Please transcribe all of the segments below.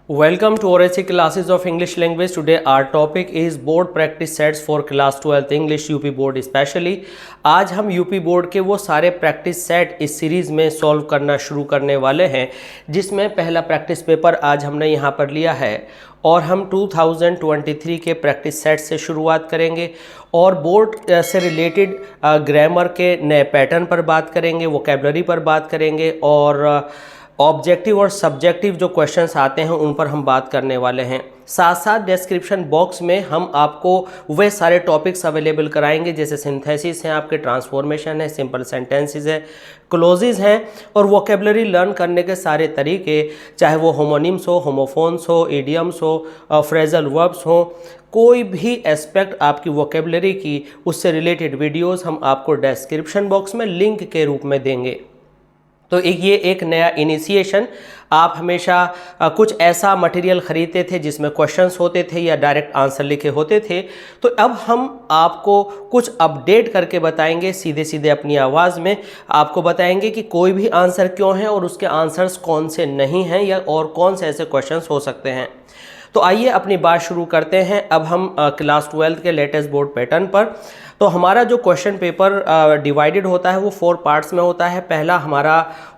Welcome to ORC classes of English language. Today our topic is board practice sets for class 12th English UP board especially. आज हम UP board के वो सारे practice set इस series में solve करना शुरू करने वाले हैं, जिसमें पहला प्रैक्टिस पेपर आज हमने यहाँ पर लिया है और हम 2023 के प्रैक्टिस सेट से शुरुआत करेंगे और बोर्ड से रिलेटेड ग्रामर के नए पैटर्न पर बात करेंगे, वोकैबुलरी पर बात करेंगे और ऑब्जेक्टिव और सब्जेक्टिव जो क्वेश्चंस आते हैं उन पर हम बात करने वाले हैं। साथ साथ डिस्क्रिप्शन बॉक्स में हम आपको वे सारे टॉपिक्स अवेलेबल कराएंगे जैसे सिंथेसिस हैं, आपके ट्रांसफॉर्मेशन है, सिंपल सेंटेंसेस है, क्लोजेस हैं और वोकैबुलरी लर्न करने के सारे तरीके, चाहे वो होमोनिम्स हो, होमोफोन्स हो, इडियम्स हो, फ्रेजल वर्ब्स हो, कोई भी एस्पेक्ट आपकी वोकैबुलरी की उससे रिलेटेड वीडियोस हम आपको डिस्क्रिप्शन बॉक्स में लिंक के रूप में देंगे। तो ये एक नया इनिशिएशन। आप हमेशा कुछ ऐसा मटेरियल ख़रीदते थे जिसमें क्वेश्चंस होते थे या डायरेक्ट आंसर लिखे होते थे, तो अब हम आपको कुछ अपडेट करके बताएंगे, सीधे सीधे अपनी आवाज़ में आपको बताएंगे कि कोई भी आंसर क्यों है और उसके आंसर्स कौन से नहीं हैं या और कौन से ऐसे क्वेश्चंस हो सकते हैं। तो आइए अपनी बात शुरू करते हैं अब हम क्लास 12 के लेटेस्ट बोर्ड पैटर्न पर। तो हमारा जो क्वेश्चन पेपर डिवाइडेड होता है वो 4 पार्ट्स में होता है। पहला हमारा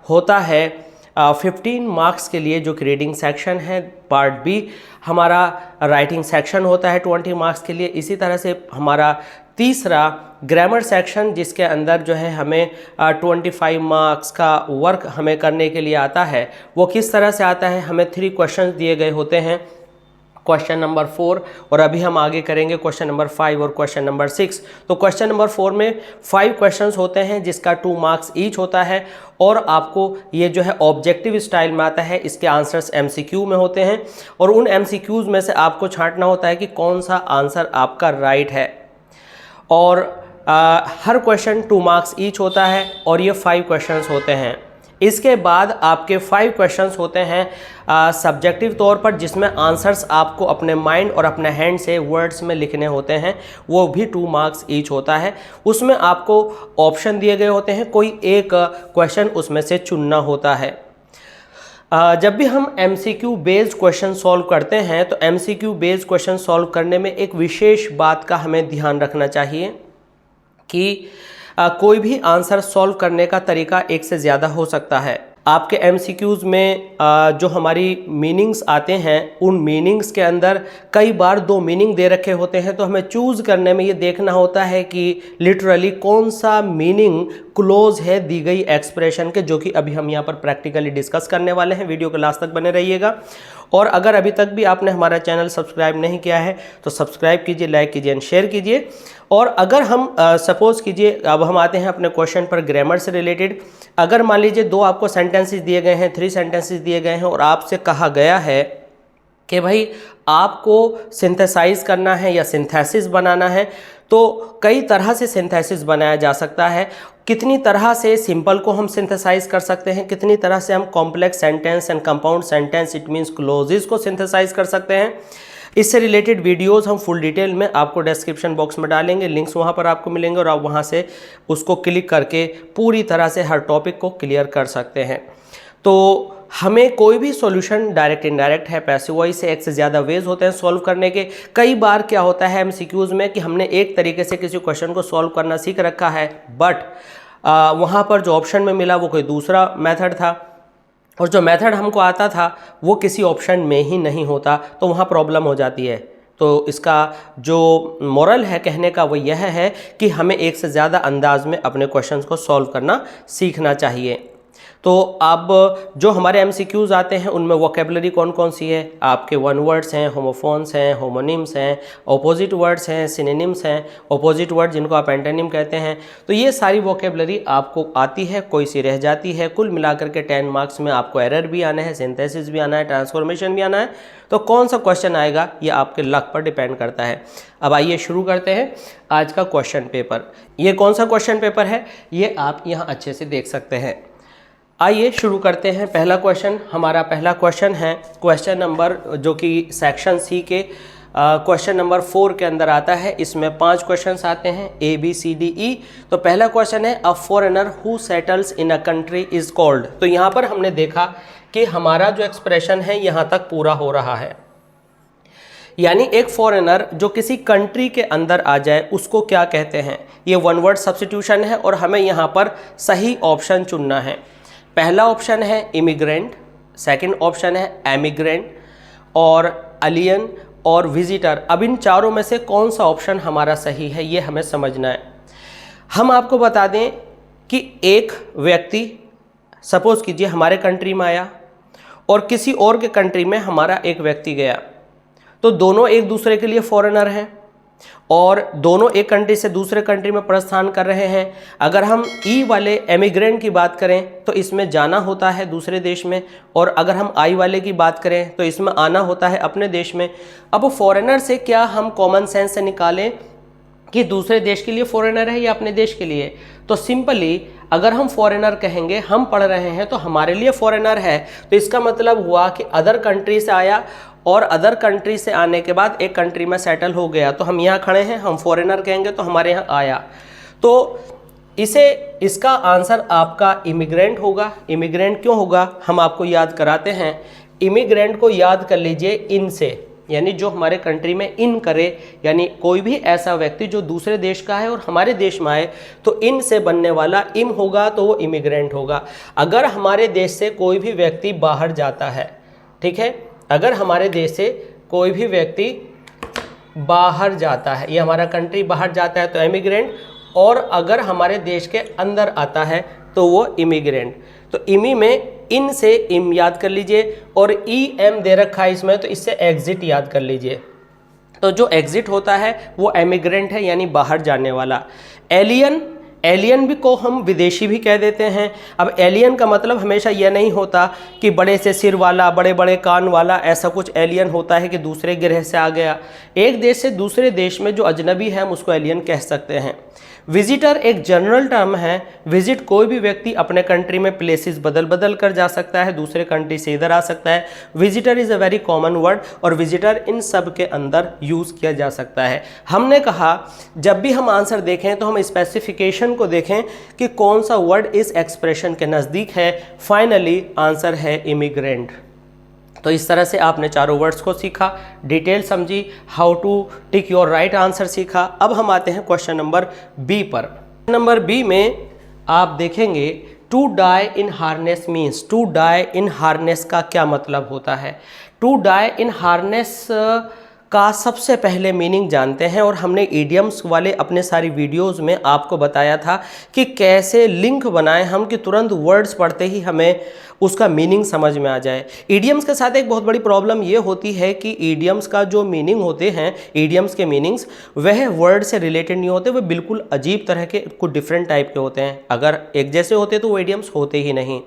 होता है 15 मार्क्स के लिए जो कि रीडिंग सेक्शन है। पार्ट बी हमारा राइटिंग सेक्शन होता है 20 मार्क्स के लिए। इसी तरह से हमारा तीसरा ग्रामर सेक्शन जिसके अंदर जो है हमें 25 मार्क्स का वर्क हमें करने के लिए आता है। वो किस तरह से आता है, हमें 3 क्वेश्चन दिए गए होते हैं, क्वेश्चन नंबर 4 और अभी हम आगे करेंगे क्वेश्चन नंबर 5 और क्वेश्चन नंबर 6। तो क्वेश्चन नंबर 4 में 5 क्वेश्चंस होते हैं जिसका 2 मार्क्स ईच होता है और आपको ये जो है ऑब्जेक्टिव स्टाइल में आता है। इसके आंसर्स एमसीक्यू में होते हैं और उन एमसीक्यूज़ में से आपको छांटना होता है कि कौन सा आंसर आपका राइट है। और हर क्वेश्चन 2 मार्क्स ईच होता है और ये 5 क्वेश्चंस होते हैं। इसके बाद आपके 5 क्वेश्चंस होते हैं सब्जेक्टिव तौर पर, जिसमें आंसर्स आपको अपने माइंड और अपने हैंड से वर्ड्स में लिखने होते हैं। वो भी 2 मार्क्स ईच होता है। उसमें आपको ऑप्शन दिए गए होते हैं, कोई एक क्वेश्चन उसमें से चुनना होता है। जब भी हम MCQ बेस्ड क्वेश्चन सॉल्व करते हैं तो MCQ बेस्ड क्वेश्चन सॉल्व करने में एक विशेष बात का हमें ध्यान रखना चाहिए कि कोई भी आंसर सॉल्व करने का तरीका एक से ज़्यादा हो सकता है। आपके MCQs में जो हमारी मीनिंग्स आते हैं उन मीनिंग्स के अंदर कई बार 2 मीनिंग दे रखे होते हैं, तो हमें चूज़ करने में ये देखना होता है कि लिटरली कौन सा मीनिंग क्लोज है दी गई एक्सप्रेशन के, जो कि अभी हम यहाँ पर प्रैक्टिकली डिस्कस करने वाले हैं। वीडियो के लास्ट तक बने रहिएगा और अगर अभी तक भी आपने हमारा चैनल सब्सक्राइब नहीं किया है तो सब्सक्राइब कीजिए, लाइक कीजिए एंड शेयर कीजिए। और अगर हम सपोज़ कीजिए, अब हम आते हैं अपने क्वेश्चन पर ग्रामर से रिलेटेड। अगर मान लीजिए 2 आपको सेंटेंसेस दिए गए हैं, 3 सेंटेंसेस दिए गए हैं और आपसे कहा गया है कि भाई आपको सिंथेसाइज करना है या सिंथेसिस बनाना है, तो कई तरह से सिंथेसिस बनाया जा सकता है। कितनी तरह से सिंपल को हम सिंथेसाइज कर सकते हैं, कितनी तरह से हम complex sentence and compound sentence it means clauses को सिंथेसाइज कर सकते हैं। इससे रिलेटेड वीडियोस हम फुल डिटेल में आपको डिस्क्रिप्शन बॉक्स में डालेंगे, लिंक्स वहाँ पर आपको मिलेंगे और आप वहाँ से उसको क्लिक करके पूरी तरह से हर टॉपिक को क्लियर कर सकते हैं। तो हमें कोई भी सॉल्यूशन डायरेक्ट इनडायरेक्ट है, पैसिव वॉइस से एक से ज़्यादा वेज होते हैं सॉल्व करने के। कई बार क्या होता है MCQs में कि हमने एक तरीके से किसी क्वेश्चन को सॉल्व करना सीख रखा है, बट वहाँ पर जो ऑप्शन में मिला वो कोई दूसरा मेथड था और जो मेथड हमको आता था वो किसी ऑप्शन में ही नहीं होता, तो वहाँ प्रॉब्लम हो जाती है। तो इसका जो मोरल है कहने का वो यह है कि हमें एक से ज़्यादा अंदाज में अपने क्वेश्चंस को सॉल्व करना सीखना चाहिए। तो अब जो हमारे MCQs आते हैं उनमें वोकैबुलरी कौन कौन सी है, आपके 1 वर्ड्स हैं, होमोफोन्स हैं, होमोनिम्स हैं, ऑपोजिट वर्ड्स हैं, सिनोनिम्स हैं, ऑपोजिट वर्ड जिनको आप एंटोनिम कहते हैं। तो ये सारी वोकैबुलरी आपको आती है, कोई सी रह जाती है। कुल मिलाकर के 10 मार्क्स में आपको एरर भी आना है, सिंथेसिस भी आना है, ट्रांसफॉर्मेशन भी आना है। तो कौन सा क्वेश्चन आएगा ये आपके लक पर डिपेंड करता है। अब आइए शुरू करते हैं आज का क्वेश्चन पेपर। ये कौन सा क्वेश्चन पेपर है ये आप यहाँ अच्छे से देख सकते हैं। आइए शुरू करते हैं। पहला क्वेश्चन, हमारा पहला क्वेश्चन है क्वेश्चन नंबर जो कि सेक्शन सी के क्वेश्चन नंबर 4 के अंदर आता है। इसमें 5 क्वेश्चंस आते हैं ABCDE। तो पहला क्वेश्चन है a foreigner who settles in a country is called. तो यहाँ पर हमने देखा कि हमारा जो एक्सप्रेशन है यहाँ तक पूरा हो रहा है, यानी एक फॉरेनर जो किसी कंट्री के अंदर आ जाए उसको क्या कहते हैं। ये वन वर्ड सब्स्टिट्यूशन है और हमें यहाँ पर सही ऑप्शन चुनना है। पहला ऑप्शन है इमिग्रेंट, सेकंड ऑप्शन है एमिग्रेंट और अलियन और विजिटर। अब इन चारों में से कौन सा ऑप्शन हमारा सही है ये हमें समझना है। हम आपको बता दें कि एक व्यक्ति सपोज कीजिए हमारे कंट्री में आया और किसी और के कंट्री में हमारा एक व्यक्ति गया, तो दोनों एक दूसरे के लिए फॉरेनर हैं और दोनों एक कंट्री से दूसरे कंट्री में प्रस्थान कर रहे हैं। अगर हम ई वाले एमिग्रेंट की बात करें तो इसमें जाना होता है दूसरे देश में, और अगर हम आई वाले की बात करें तो इसमें आना होता है अपने देश में। अब फॉरेनर से क्या हम कॉमन सेंस से निकालें कि दूसरे देश के लिए फॉरेनर है या अपने देश के लिए? तो सिंपली अगर हम फॉरेनर कहेंगे, हम पढ़ रहे हैं तो हमारे लिए फॉरेनर है, तो इसका मतलब हुआ कि अदर कंट्री से आया और अदर कंट्री से आने के बाद एक कंट्री में सेटल हो गया। तो हम यहाँ खड़े हैं, हम फॉरेनर कहेंगे तो हमारे यहाँ आया, तो इसका आंसर आपका इमिग्रेंट होगा। इमिग्रेंट क्यों होगा हम आपको याद कराते हैं। इमिग्रेंट को याद कर लीजिए इन से, यानी जो हमारे कंट्री में इन करे, यानी कोई भी ऐसा व्यक्ति जो दूसरे देश का है और हमारे देश में आए तो इन से बनने वाला इम होगा, तो वो इमिग्रेंट होगा। अगर हमारे देश से कोई भी व्यक्ति बाहर जाता है, ठीक है, अगर हमारे देश से कोई भी व्यक्ति बाहर जाता है, ये हमारा कंट्री बाहर जाता है तो एमिग्रेंट, और अगर हमारे देश के अंदर आता है तो वो इमिग्रेंट। तो इमी में इन से इम याद कर लीजिए और ई एम दे रखा है इसमें, तो इससे एग्जिट याद कर लीजिए। तो जो एग्जिट होता है वो एमिग्रेंट है, यानी बाहर जाने वाला। एलियन भी को हम विदेशी भी कह देते हैं। अब एलियन का मतलब हमेशा यह नहीं होता कि बड़े से सिर वाला, बड़े बड़े कान वाला, ऐसा कुछ एलियन होता है कि दूसरे ग्रह से आ गया। एक देश से दूसरे देश में जो अजनबी है हम उसको एलियन कह सकते हैं। विजिटर एक जनरल टर्म है। विजिट कोई भी व्यक्ति अपने कंट्री में प्लेसेस बदल बदल कर जा सकता है, दूसरे कंट्री से इधर आ सकता है। Visitor is a very common word और विजिटर इन सब के अंदर यूज़ किया जा सकता है। हमने कहा जब भी हम आंसर देखें तो हम स्पेसिफिकेशन को देखें कि कौन सा वर्ड इस एक्सप्रेशन के नज़दीक है। फाइनली आंसर है इमिग्रेंट। तो इस तरह से आपने चारों वर्ड्स को सीखा, डिटेल समझी, how to tick your right answer सीखा। अब हम आते हैं क्वेश्चन नंबर बी पर। नंबर बी में आप देखेंगे टू डाई इन हार्नेस मीन्स, टू डाई इन हार्नेस का क्या मतलब होता है। टू डाई इन हार्नेस का सबसे पहले मीनिंग जानते हैं, और हमने इडियम्स वाले अपने सारी वीडियोस में आपको बताया था कि कैसे लिंक बनाएं हम कि तुरंत वर्ड्स पढ़ते ही हमें उसका मीनिंग समझ में आ जाए। इडियम्स के साथ एक बहुत बड़ी प्रॉब्लम ये होती है कि इडियम्स का जो मीनिंग होते हैं, इडियम्स के मीनिंग्स वह वर्ड से रिलेटेड नहीं होते, वे बिल्कुल अजीब तरह के कुछ डिफरेंट टाइप के होते हैं। अगर एक जैसे होते तो वो इडियम्स होते ही नहीं।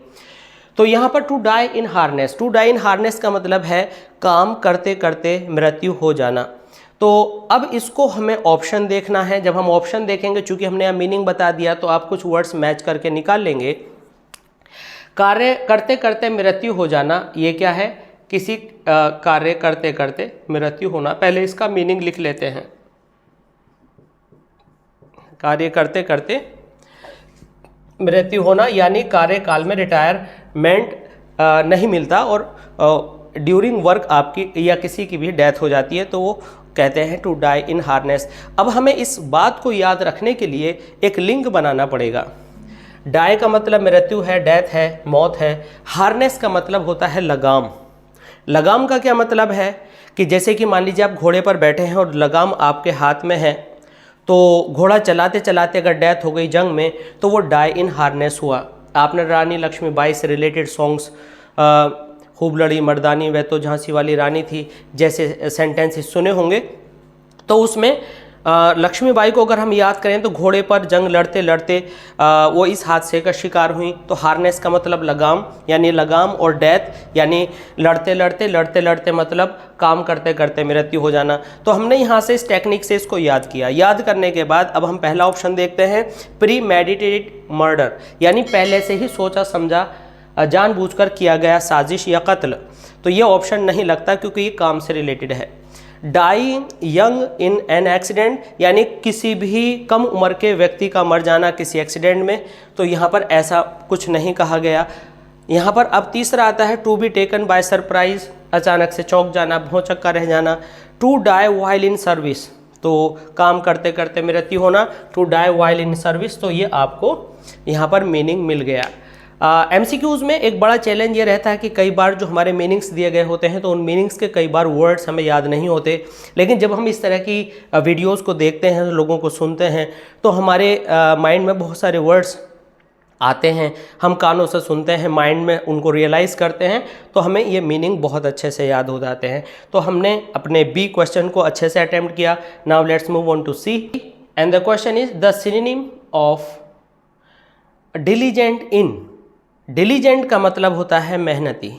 तो यहाँ पर to die in harness, to die in harness का मतलब है काम करते करते मृत्यु हो जाना। तो अब इसको हमें ऑप्शन देखना है। जब हम ऑप्शन देखेंगे, चूंकि हमने यहाँ मीनिंग बता दिया तो आप कुछ वर्ड्स मैच करके निकाल लेंगे। कार्य करते करते मृत्यु हो जाना, ये क्या है? किसी कार्य करते करते मृत्यु होना। पहले इसका मीनिंग लिख लेते हैं। कार्य करते करते मृत्यु होना यानी कार्यकाल में रिटायरमेंट नहीं मिलता और ड्यूरिंग वर्क आपकी या किसी की भी डेथ हो जाती है, तो वो कहते हैं टू डाई इन हार्नेस। अब हमें इस बात को याद रखने के लिए एक लिंक बनाना पड़ेगा। डाई का मतलब मृत्यु है, डेथ है, मौत है। हार्नेस का मतलब होता है लगाम। लगाम का क्या मतलब है कि जैसे कि मान लीजिए आप घोड़े पर बैठे हैं और लगाम आपके हाथ में है, तो घोड़ा चलाते चलाते अगर डेथ हो गई जंग में तो वो डाई इन हार्नेस हुआ। आपने रानी लक्ष्मीबाई से रिलेटेड सॉन्ग्स खूब लड़ी मर्दानी वह तो झांसी वाली रानी थी जैसे सेंटेंसेस सुने होंगे। तो उसमें लक्ष्मीबाई को अगर हम याद करें तो घोड़े पर जंग लड़ते लड़ते वो इस हादसे का शिकार हुई। तो हार्नेस का मतलब लगाम, यानी लगाम, और डेथ यानी लड़ते लड़ते मतलब काम करते करते मृत्यु हो जाना। तो हमने यहाँ से इस टेक्निक से इसको याद किया। याद करने के बाद अब हम पहला ऑप्शन देखते हैं, प्री मेडिटेटेड मर्डर, यानी पहले से ही सोचा समझा जानबूझकर किया गया साजिश या कत्ल। तो ये ऑप्शन नहीं लगता क्योंकि ये काम से रिलेटेड है। Die young in an accident, यानी किसी भी कम उम्र के व्यक्ति का मर जाना किसी एक्सीडेंट में, तो यहाँ पर ऐसा कुछ नहीं कहा गया। यहाँ पर अब तीसरा आता है to be taken by surprise, अचानक से चौंक जाना, भौचक्का रह जाना। To die while in service, तो काम करते करते मृत्यु होना, to die while in service, तो ये आपको यहाँ पर मीनिंग मिल गया। MCQs में एक बड़ा चैलेंज ये रहता है कि कई बार जो हमारे मीनिंग्स दिए गए होते हैं तो उन मीनिंग्स के कई बार वर्ड्स हमें याद नहीं होते, लेकिन जब हम इस तरह की वीडियोस को देखते हैं, लोगों को सुनते हैं, तो हमारे माइंड में बहुत सारे वर्ड्स आते हैं, हम कानों से सुनते हैं, माइंड में उनको रियलाइज़ करते हैं, तो हमें ये मीनिंग बहुत अच्छे से याद हो जाते हैं। तो हमने अपने बी क्वेश्चन को अच्छे से अटेम्प्ट किया। Now let's move on to C, and the question is the synonym of diligent in. Diligent का मतलब होता है मेहनती।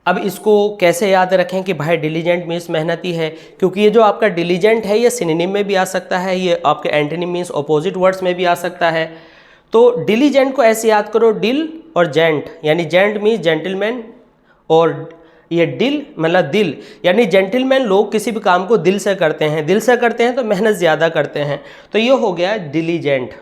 अब इसको कैसे याद रखें कि भाई डिलीजेंट मीन्स मेहनती है, क्योंकि ये जो आपका डिलीजेंट है ये सिनोनिम में भी आ सकता है, ये आपके एंटोनिम मीन्स अपोजिट वर्ड्स में भी आ सकता है। तो डिलीजेंट को ऐसे याद करो, डिल और जेंट, यानी जेंट मीन्स जेंटलमैन, और ये डिल मतलब दिल, यानी जेंटलमैन लोग किसी भी काम को दिल से करते हैं, दिल से करते हैं तो मेहनत ज़्यादा करते हैं, तो ये हो गया डिलीजेंट।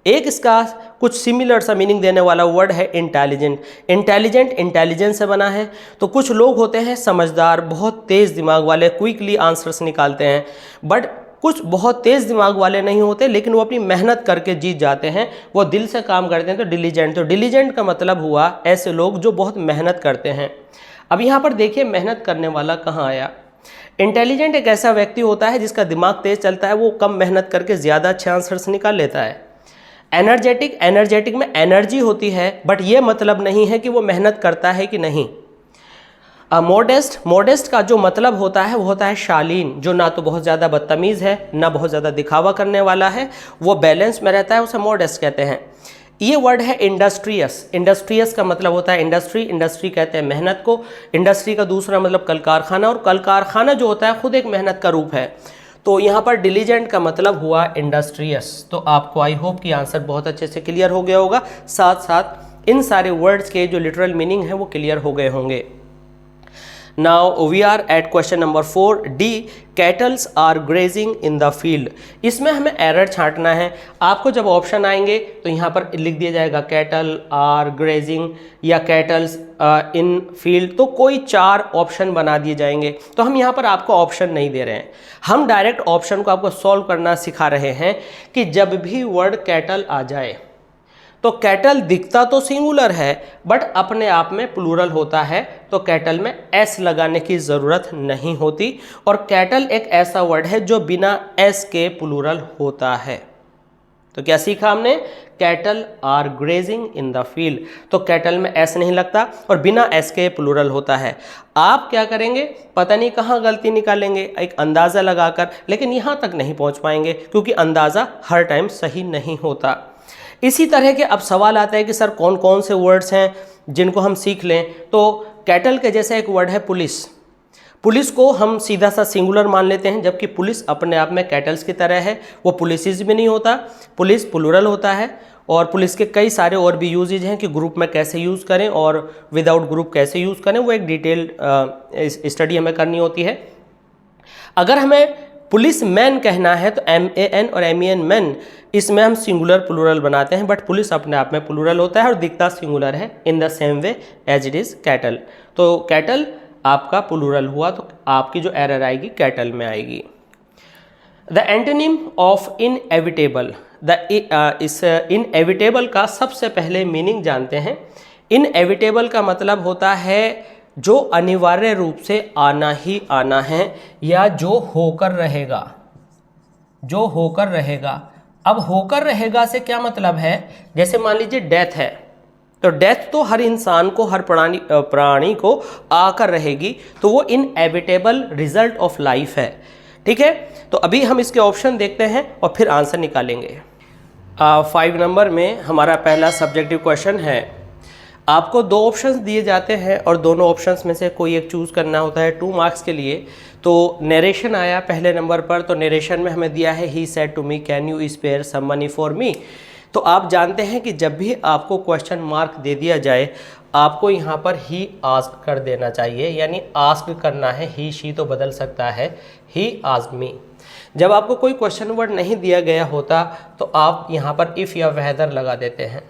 एक इसका कुछ सिमिलर सा मीनिंग देने वाला वर्ड है इंटेलिजेंट। इंटेलिजेंट इंटेलिजेंस से बना है। तो कुछ लोग होते हैं समझदार, बहुत तेज़ दिमाग वाले, क्विकली आंसर्स निकालते हैं, बट कुछ बहुत तेज़ दिमाग वाले नहीं होते, लेकिन वो अपनी मेहनत करके जीत जाते हैं, वो दिल से काम करते हैं, तो डिलीजेंट। तो डिलीजेंट का मतलब हुआ ऐसे लोग जो बहुत मेहनत करते हैं। अब यहाँ पर देखिए मेहनत करने वाला कहाँ आया। इंटेलिजेंट एक ऐसा व्यक्ति होता है जिसका दिमाग तेज़ चलता है, वो कम मेहनत करके ज़्यादा अच्छे आंसर्स निकाल लेता है। एनर्जेटिक, एनर्जेटिक में एनर्जी होती है, बट ये मतलब नहीं है कि वो मेहनत करता है कि नहीं। मोडेस्ट, मोडेस्ट का जो मतलब होता है वो होता है शालीन, जो ना तो बहुत ज़्यादा बदतमीज़ है ना बहुत ज़्यादा दिखावा करने वाला है, वो बैलेंस में रहता है, उसे मोडेस्ट कहते हैं। ये वर्ड है इंडस्ट्रियस। इंडस्ट्रियस का मतलब होता है इंडस्ट्री, इंडस्ट्री कहते हैं मेहनत को। इंडस्ट्री का दूसरा मतलब कल कारखाना, और कल कारखाना जो होता है खुद एक मेहनत का रूप है। तो यहाँ पर डिलीजेंट का मतलब हुआ इंडस्ट्रियस। तो आपको आई होप कि आंसर बहुत अच्छे से क्लियर हो गया होगा, साथ साथ इन सारे वर्ड्स के जो लिटरल मीनिंग है वो क्लियर हो गए होंगे। Now we are at question number 4 D, cattles are grazing in the field. इसमें हमें एरर छांटना है। आपको जब ऑप्शन आएंगे तो यहाँ पर लिख दिया जाएगा कैटल आर ग्रेजिंग या कैटल्स इन फील्ड, तो कोई 4 ऑप्शन बना दिए जाएंगे। तो हम यहाँ पर आपको ऑप्शन नहीं दे रहे हैं, हम डायरेक्ट ऑप्शन को आपको सॉल्व करना सिखा रहे हैं कि जब भी वर्ड कैटल आ जाए तो कैटल दिखता तो सिंगुलर है बट अपने आप में प्लूरल होता है, तो कैटल में एस लगाने की ज़रूरत नहीं होती, और कैटल एक ऐसा वर्ड है जो बिना एस के प्लूरल होता है। तो क्या सीखा हमने? Cattle are grazing in the field, तो कैटल में एस नहीं लगता और बिना एस के प्लूरल होता है। आप क्या करेंगे, पता नहीं कहाँ गलती निकालेंगे एक अंदाज़ा लगाकर, लेकिन यहाँ तक नहीं पहुँच पाएंगे क्योंकि अंदाज़ा हर टाइम सही नहीं होता। इसी तरह के अब सवाल आता है कि सर कौन कौन से वर्ड्स हैं जिनको हम सीख लें। तो कैटल के जैसा एक वर्ड है पुलिस। पुलिस को हम सीधा सा सिंगुलर मान लेते हैं, जबकि पुलिस अपने आप में कैटल्स की तरह है, वो पुलिसेस भी नहीं होता, पुलिस प्लूरल होता है। और पुलिस के कई सारे और भी यूजेज हैं कि ग्रुप में कैसे यूज़ करें और विदाउट ग्रुप कैसे यूज़ करें, वो एक डिटेल्ड स्टडी हमें करनी होती है। अगर हमें पुलिस मैन कहना है तो MAN और MEN मैन, इसमें हम सिंगुलर प्लूरल बनाते हैं, बट पुलिस अपने आप में प्लूरल होता है और दिखता सिंगुलर है, in the same way as it is cattle. तो कैटल आपका प्लूरल हुआ, तो आपकी जो एरर आएगी कैटल में आएगी। द एंटोनिम ऑफ इनएविटेबल, इस इनएविटेबल का सबसे पहले मीनिंग जानते हैं। इनएविटेबल का मतलब होता है जो अनिवार्य रूप से आना ही आना है या जो होकर रहेगा, जो होकर रहेगा। अब होकर रहेगा से क्या मतलब है, जैसे मान लीजिए डेथ है, तो डेथ तो हर इंसान को, हर प्राणी को आकर रहेगी, तो वो इनएविटेबल रिजल्ट ऑफ लाइफ है। ठीक है, तो अभी हम इसके ऑप्शन देखते हैं और फिर आंसर निकालेंगे। 5 नंबर में हमारा पहला सब्जेक्टिव क्वेश्चन है। आपको 2 ऑप्शंस दिए जाते हैं और दोनों ऑप्शंस में से कोई एक चूज़ करना होता है 2 मार्क्स के लिए। तो नरेशन आया पहले नंबर पर, तो नरेशन में हमें दिया है he said to me can you spare some money for me. तो आप जानते हैं कि जब भी आपको क्वेश्चन मार्क दे दिया जाए आपको यहाँ पर ही आस्क कर देना चाहिए, यानी आस्क करना है, ही शी तो बदल सकता है, ही आस्क मी। जब आपको कोई क्वेश्चन वर्ड नहीं दिया गया होता तो आप यहाँ पर इफ़ या वेदर लगा देते हैं।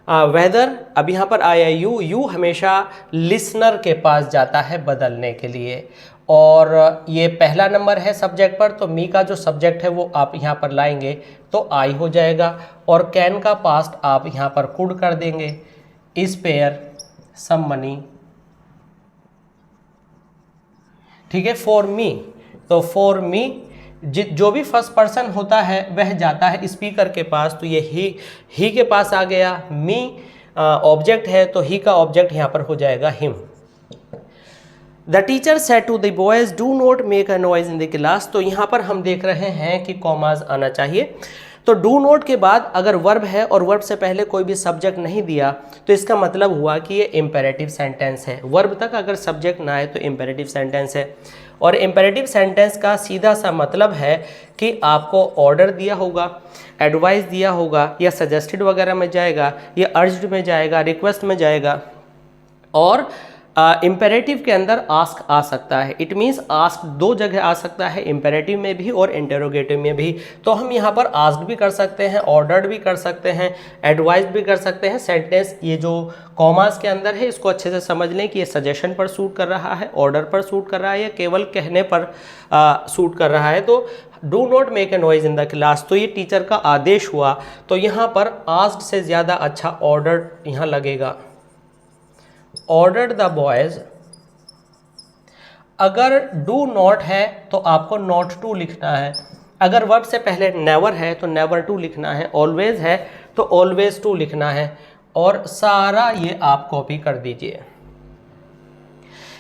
वेदर, अब यहाँ पर आया यू हमेशा लिसनर के पास जाता है बदलने के लिए, और ये पहला नंबर है सब्जेक्ट पर, तो मी का जो सब्जेक्ट है वो आप यहाँ पर लाएंगे तो आई हो जाएगा, और कैन का पास्ट आप यहाँ पर कुड कर देंगे, इस पेयर सम मनी, ठीक है, फॉर मी, तो फॉर मी जो भी फर्स्ट पर्सन होता है वह जाता है स्पीकर के पास, तो ये ही के पास आ गया। मी ऑब्जेक्ट है तो ही का ऑब्जेक्ट यहाँ पर हो जाएगा him. The teacher said to the boys do not make a noise in the class, तो यहाँ पर हम देख रहे हैं कि कॉमाज आना चाहिए। तो डू नोट के बाद अगर वर्ब है और वर्ब से पहले कोई भी सब्जेक्ट नहीं दिया तो इसका मतलब हुआ कि ये इम्पेरेटिव सेंटेंस है। वर्ब तक अगर सब्जेक्ट ना आए तो इम्पेरेटिव सेंटेंस है, और इम्पेरेटिव सेंटेंस का सीधा सा मतलब है कि आपको ऑर्डर दिया होगा, एडवाइस दिया होगा, या सजेस्टेड वगैरह में जाएगा, या अर्ज्ड में जाएगा, रिक्वेस्ट में जाएगा, और इम्पेरेटिव के अंदर आस्क आ सकता है। इट मीन्स आस्क दो जगह आ सकता है, इम्पेरेटिव में भी और इंटेरोगेटिव में भी। तो हम यहाँ पर आस्क भी कर सकते हैं, ऑर्डर्ड भी कर सकते हैं, एडवाइस भी कर सकते हैं। सेंटेंस ये जो कॉमास के अंदर है इसको अच्छे से समझ लें कि ये सजेशन पर सूट कर रहा है, ऑर्डर पर सूट कर रहा है, या केवल कहने पर सूट कर रहा है। तो do not make a noise in the class, तो ये टीचर का आदेश हुआ, तो यहाँ पर आस्क्ड से ज़्यादा अच्छा ऑर्डर्ड यहाँ लगेगा। ऑर्डर्ड द बॉयज, अगर डू नॉट है तो आपको नॉट टू लिखना है, अगर वर्ब से पहले नेवर है तो नेवर टू लिखना है, ऑलवेज है तो ऑलवेज टू लिखना है, और सारा ये आप कॉपी कर दीजिए।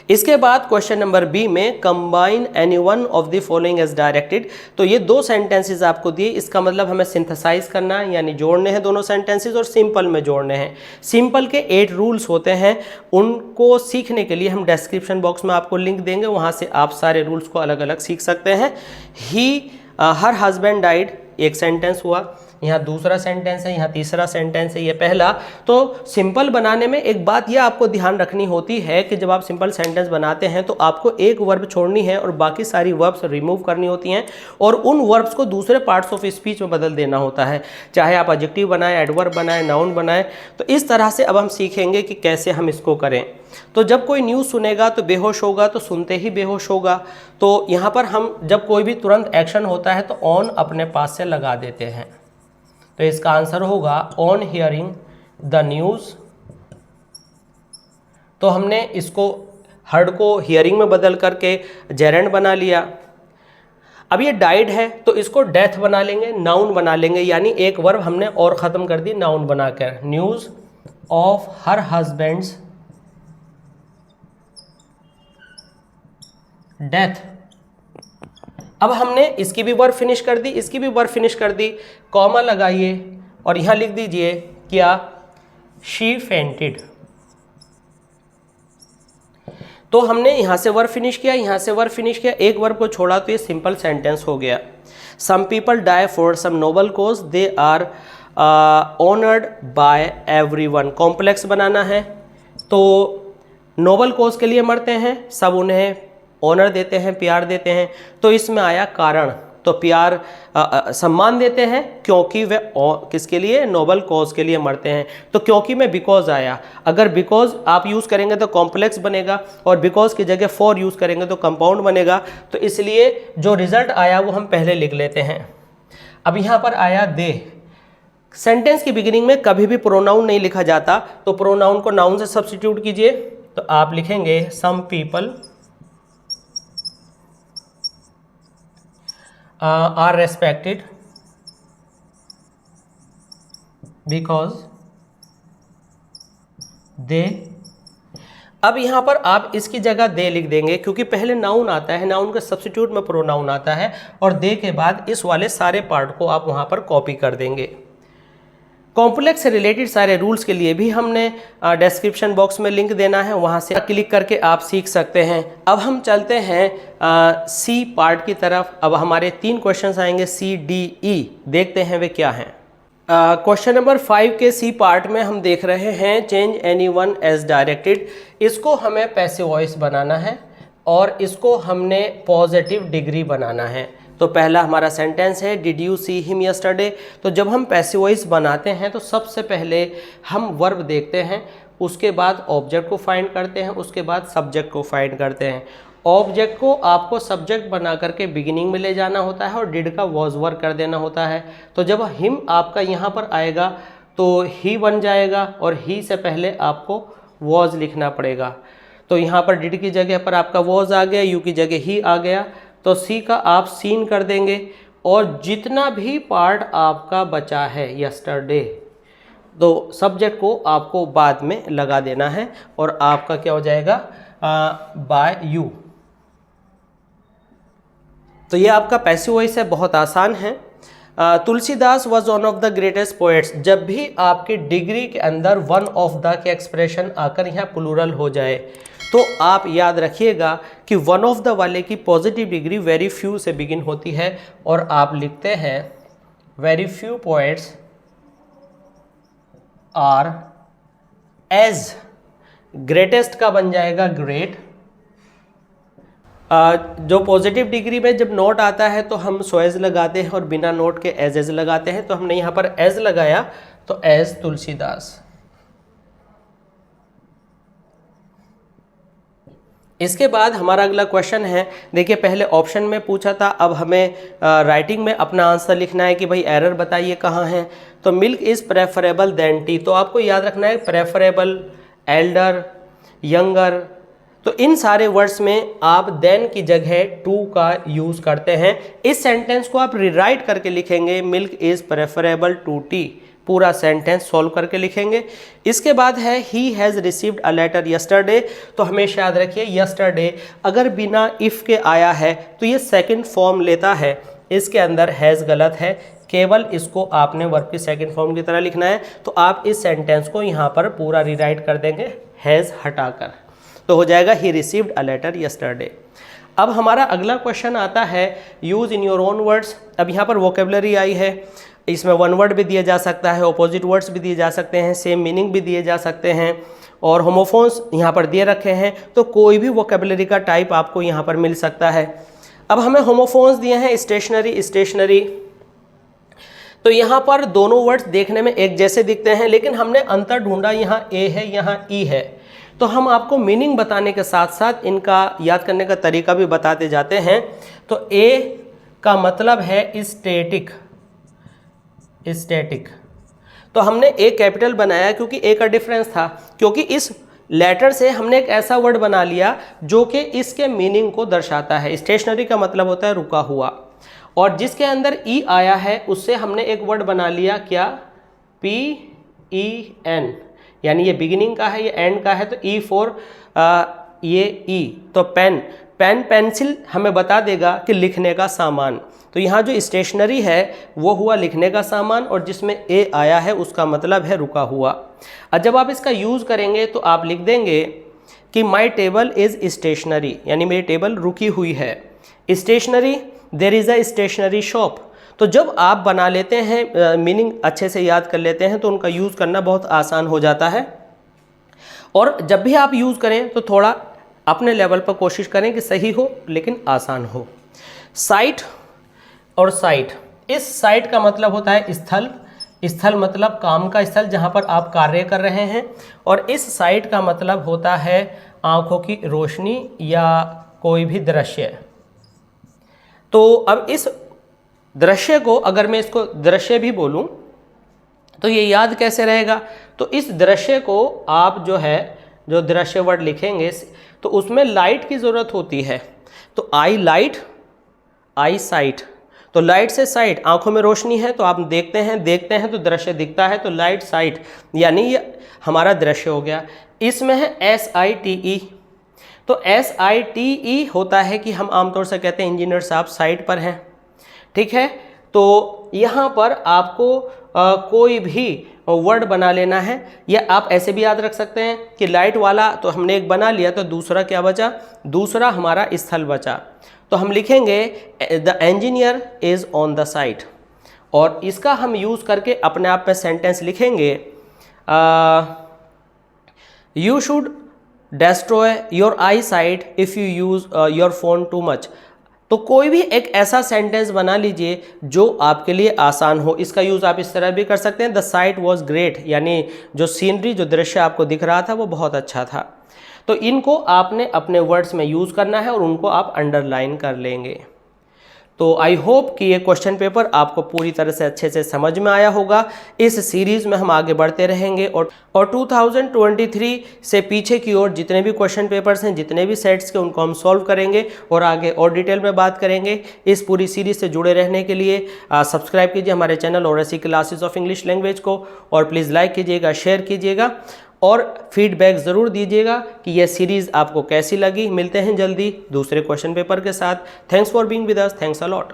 इसके बाद क्वेश्चन नंबर बी में combine any one of the following as directed, तो ये दो सेंटेंसेस आपको दिए, इसका मतलब हमें सिंथेसाइज करना है, यानी जोड़ने हैं दोनों सेंटेंसेस, और सिंपल में जोड़ने हैं। सिंपल के 8 रूल्स होते हैं, उनको सीखने के लिए हम डिस्क्रिप्शन बॉक्स में आपको लिंक देंगे, वहाँ से आप सारे रूल्स को अलग अलग सीख सकते हैं। हर हस्बैंड डाइड एक सेंटेंस हुआ, यहाँ दूसरा सेंटेंस है, यहाँ तीसरा सेंटेंस है, ये पहला। तो सिंपल बनाने में एक बात यह आपको ध्यान रखनी होती है कि जब आप सिंपल सेंटेंस बनाते हैं तो आपको एक वर्ब छोड़नी है और बाकी सारी वर्ब्स रिमूव करनी होती हैं, और उन वर्ब्स को दूसरे पार्ट्स ऑफ स्पीच में बदल देना होता है, चाहे आप एडजेक्टिव बनाएं, एडवर्ब बनाएं, नाउन बनाएं। तो इस तरह से अब हम सीखेंगे कि कैसे हम इसको करें। तो जब कोई न्यूज़ सुनेगा तो बेहोश होगा, तो सुनते ही बेहोश होगा। तो यहाँ पर हम जब कोई भी तुरंत एक्शन होता है तो ऑन अपने पास से लगा देते हैं, तो इसका आंसर होगा ऑन हियरिंग द न्यूज़। तो हमने इसको हर्ड को हियरिंग में बदल करके जेरेंड बना लिया। अब ये डाइड है तो इसको डेथ बना लेंगे, नाउन बना लेंगे, यानी एक वर्ब हमने और ख़त्म कर दी नाउन बनाकर, news of her husband's death. अब हमने इसकी भी वर्ब फिनिश कर दी, इसकी भी वर्ब फिनिश कर दी, कॉमा लगाइए और यहाँ लिख दीजिए क्या, शी फेंटेड। तो हमने यहाँ से वर्ब फिनिश किया, यहाँ से वर्ब फिनिश किया, एक वर्ब को छोड़ा, तो ये सिंपल सेंटेंस हो गया। Some people die for some noble cause, they are honoured by everyone. Complex बनाना है तो नोबल कोज के लिए मरते हैं, सब उन्हें ऑनर देते हैं, प्यार देते हैं। तो इसमें आया कारण, तो प्यार सम्मान देते हैं क्योंकि वे किसके लिए, नोबल कॉज के लिए मरते हैं। तो क्योंकि में बिकॉज आया, अगर बिकॉज आप यूज़ करेंगे तो कॉम्प्लेक्स बनेगा, और बिकॉज की जगह फॉर यूज़ करेंगे तो कंपाउंड बनेगा। तो इसलिए जो रिजल्ट आया वो हम पहले लिख लेते हैं। अब यहाँ पर आया दे। सेंटेंस की बिगिनिंग में कभी भी प्रोनाउन नहीं लिखा जाता, तो प्रोनाउन को नाउन से सब्स्टिट्यूट कीजिए, तो आप लिखेंगे some people are respected because they। अब यहाँ पर आप इसकी जगह दे लिख देंगे क्योंकि पहले नाउन आता है, नाउन का सब्स्टिट्यूट में प्रोनाउन आता है, और दे के बाद इस वाले सारे पार्ट को आप वहाँ पर कॉपी कर देंगे। कॉम्प्लेक्स से रिलेटेड सारे रूल्स के लिए भी हमने डिस्क्रिप्शन बॉक्स में लिंक देना है, वहाँ से क्लिक करके आप सीख सकते हैं। अब हम चलते हैं सी पार्ट की तरफ। अब हमारे 3 क्वेश्चंस आएंगे, सी डी ई, देखते हैं वे क्या हैं। क्वेश्चन नंबर 5 के सी पार्ट में हम देख रहे हैं चेंज एनीवन एज डायरेक्टेड। इसको हमें पैसिव वॉइस बनाना है और इसको हमने पॉजिटिव डिग्री बनाना है। तो पहला हमारा सेंटेंस है did you see him yesterday. तो जब हम पैसिव वॉइस बनाते हैं तो सबसे पहले हम वर्ब देखते हैं, उसके बाद ऑब्जेक्ट को फाइंड करते हैं, उसके बाद सब्जेक्ट को फाइंड करते हैं। ऑब्जेक्ट को आपको सब्जेक्ट बना करके बिगिनिंग में ले जाना होता है और डिड का वॉज वर्क कर देना होता है। तो जब हिम आपका यहाँ पर आएगा तो ही बन जाएगा और ही से पहले आपको वॉज लिखना पड़ेगा। तो यहाँ पर डिड की जगह पर आपका वॉज आ गया, यू की जगह ही आ गया, तो सी का आप सीन कर देंगे और जितना भी पार्ट आपका बचा है यस्टरडे, तो सब्जेक्ट को आपको बाद में लगा देना है और आपका क्या हो जाएगा बाय यू। तो ये आपका पैसिव वॉइस है, बहुत आसान है। Tulsidas was one of the greatest poets. जब भी आपकी डिग्री के अंदर वन ऑफ द के एक्सप्रेशन आकर यहाँ प्लूरल हो जाए तो आप याद रखिएगा कि वन ऑफ द वाले की पॉजिटिव डिग्री वेरी फ्यू से बिगिन होती है और आप लिखते हैं very few poets are as, greatest का बन जाएगा ग्रेट। जो पॉजिटिव डिग्री में जब नोट आता है तो हम सो एज लगाते हैं और बिना नोट के एज लगाते हैं। तो हमने यहाँ पर एज लगाया तो एज तुलसीदास। इसके बाद हमारा अगला क्वेश्चन है, देखिए पहले ऑप्शन में पूछा था, अब हमें राइटिंग में अपना आंसर लिखना है कि भाई एरर बताइए कहाँ है। तो milk is preferable than tea, तो आपको याद रखना है प्रेफरेबल, एल्डर, यंगर, तो इन सारे वर्ड्स में आप देन की जगह टू का यूज़ करते हैं। इस सेंटेंस को आप रिराइट करके लिखेंगे milk is preferable to tea, पूरा सेंटेंस सॉल्व करके लिखेंगे। इसके बाद है he has received a letter yesterday. तो हमेशा याद रखिए यस्टरडे अगर बिना इफ़ के आया है तो ये सेकंड फॉर्म लेता है, इसके अंदर हैज़ गलत है, केवल इसको आपने वर्ब की सेकंड फॉर्म की तरह लिखना है। तो आप इस सेंटेंस को यहाँ पर पूरा रिराइट कर देंगे हैज़ हटाकर, तो हो जाएगा ही रिसीव्ड अ लेटर यस्टरडे। अब हमारा अगला क्वेश्चन आता है use in your own words. अब यहाँ पर वोकेबलरी आई है, इसमें वन वर्ड भी दिया जा सकता है, ऑपोजिट वर्ड्स भी दिए जा सकते हैं, सेम मीनिंग भी दिए जा सकते हैं और होमोफोन्स यहाँ पर दिए रखे हैं। तो कोई भी वोकेबलरी का टाइप आपको यहाँ पर मिल सकता है। अब हमें होमोफोन्स दिए हैं स्टेशनरी, स्टेशनरी। तो यहाँ पर दोनों वर्ड्स देखने में एक जैसे दिखते हैं लेकिन हमने अंतर ढूंढा, यहाँ ए है यहाँ ई है। तो हम आपको मीनिंग बताने के साथ साथ इनका याद करने का तरीका भी बताते जाते हैं। तो ए का मतलब है स्टैटिक, स्टैटिक। तो हमने ए कैपिटल बनाया क्योंकि ए का डिफरेंस था, क्योंकि इस लेटर से हमने एक ऐसा वर्ड बना लिया जो कि इसके मीनिंग को दर्शाता है। स्टेशनरी का मतलब होता है रुका हुआ, और जिसके अंदर ई आया है उससे हमने एक वर्ड बना लिया क्या, पी ई एन, यानी ये बिगिनिंग का है ये एंड का है, तो ई फॉर ये ई। तो पेन, पेन पेंसिल हमें बता देगा कि लिखने का सामान। तो यहाँ जो स्टेशनरी है वो हुआ लिखने का सामान और जिसमें ए आया है उसका मतलब है रुका हुआ। अब जब आप इसका यूज़ करेंगे तो आप लिख देंगे कि माई टेबल इज़ स्टेशनरी, यानी मेरी टेबल रुकी हुई है। Stationery, there is a stationery shop. तो जब आप बना लेते हैं, मीनिंग अच्छे से याद कर लेते हैं तो उनका यूज़ करना बहुत आसान हो जाता है। और जब भी आप यूज़ करें तो थोड़ा अपने लेवल पर कोशिश करें कि सही हो लेकिन आसान हो। साइट और साइट, इस साइट का मतलब होता है स्थल, स्थल मतलब काम का स्थल जहाँ पर आप कार्य कर रहे हैं, और इस साइट का मतलब होता है आँखों की रोशनी या कोई भी दृश्य। तो अब इस दृश्य को अगर मैं इसको दृश्य भी बोलूं तो ये याद कैसे रहेगा, तो इस दृश्य को आप जो है जो दृश्य वर्ड लिखेंगे तो उसमें लाइट की ज़रूरत होती है। तो आई लाइट, आई साइट, तो लाइट से साइट, आंखों में रोशनी है तो आप देखते हैं तो दृश्य दिखता है, तो लाइट साइट यानी ये हमारा दृश्य हो गया। इसमें है SITE, तो SITE होता है कि हम आमतौर से कहते हैं इंजीनियर साहब साइट पर हैं, ठीक है। तो यहाँ पर आपको कोई भी वर्ड बना लेना है, या आप ऐसे भी याद रख सकते हैं कि लाइट वाला तो हमने एक बना लिया तो दूसरा क्या बचा, दूसरा हमारा स्थल बचा। तो हम लिखेंगे the engineer is on the site, और इसका हम यूज़ करके अपने आप में सेंटेंस लिखेंगे, you should destroy your eyesight if you use your phone too much। तो कोई भी एक ऐसा सेंटेंस बना लीजिए जो आपके लिए आसान हो। इसका यूज़ आप इस तरह भी कर सकते हैं, द साइट वॉज ग्रेट, यानी जो सीनरी, जो दृश्य आपको दिख रहा था वो बहुत अच्छा था। तो इनको आपने अपने वर्ड्स में यूज़ करना है और उनको आप अंडरलाइन कर लेंगे। तो आई होप कि ये क्वेश्चन पेपर आपको पूरी तरह से अच्छे से समझ में आया होगा। इस सीरीज़ में हम आगे बढ़ते रहेंगे और 2023 से पीछे की ओर जितने भी क्वेश्चन पेपर्स हैं, जितने भी सेट्स के, उनको हम सॉल्व करेंगे और आगे और डिटेल में बात करेंगे। इस पूरी सीरीज़ से जुड़े रहने के लिए सब्सक्राइब कीजिए हमारे चैनल और ऐसी क्लासेस ऑफ इंग्लिश लैंग्वेज को, और प्लीज़ लाइक कीजिएगा, शेयर कीजिएगा और फीडबैक ज़रूर दीजिएगा कि यह सीरीज़ आपको कैसी लगी। मिलते हैं जल्दी दूसरे क्वेश्चन पेपर के साथ। Thanks for being with us, thanks a lot.